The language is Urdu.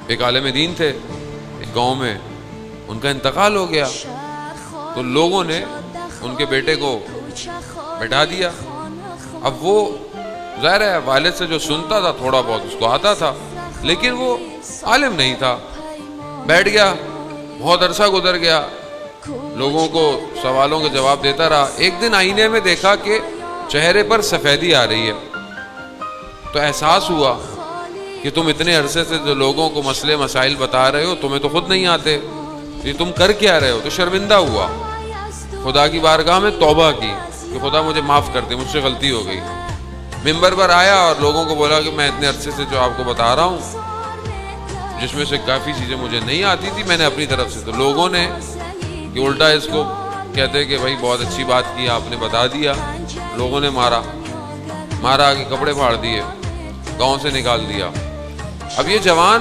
ایک عالم دین تھے ایک گاؤں میں، ان کا انتقال ہو گیا، تو لوگوں نے ان کے بیٹے کو بٹھا دیا۔ اب وہ ظاہر ہے والد سے جو سنتا تھا تھوڑا بہت اس کو آتا تھا، لیکن وہ عالم نہیں تھا۔ بیٹھ گیا، بہت عرصہ گزر گیا، لوگوں کو سوالوں کے جواب دیتا رہا۔ ایک دن آئینے میں دیکھا کہ چہرے پر سفیدی آ رہی ہے، تو احساس ہوا کہ تم اتنے عرصے سے جو لوگوں کو مسئلے مسائل بتا رہے ہو تمہیں تو خود نہیں آتے، یہ تم کر کیا رہے ہو؟ تو شرمندہ ہوا، خدا کی بارگاہ میں توبہ کی کہ خدا مجھے معاف کر دے، مجھ سے غلطی ہو گئی۔ ممبر پر آیا اور لوگوں کو بولا کہ میں اتنے عرصے سے جو آپ کو بتا رہا ہوں، جس میں سے کافی چیزیں مجھے نہیں آتی تھی، میں نے اپنی طرف سے، تو لوگوں نے کہ الٹا اس کو کہتے کہ بھائی بہت اچھی بات کی، آپ نے بتا دیا۔ لوگوں نے مارا کہ کپڑے پھاڑ دیے، گاؤں سے نکال دیا۔ اب یہ جوان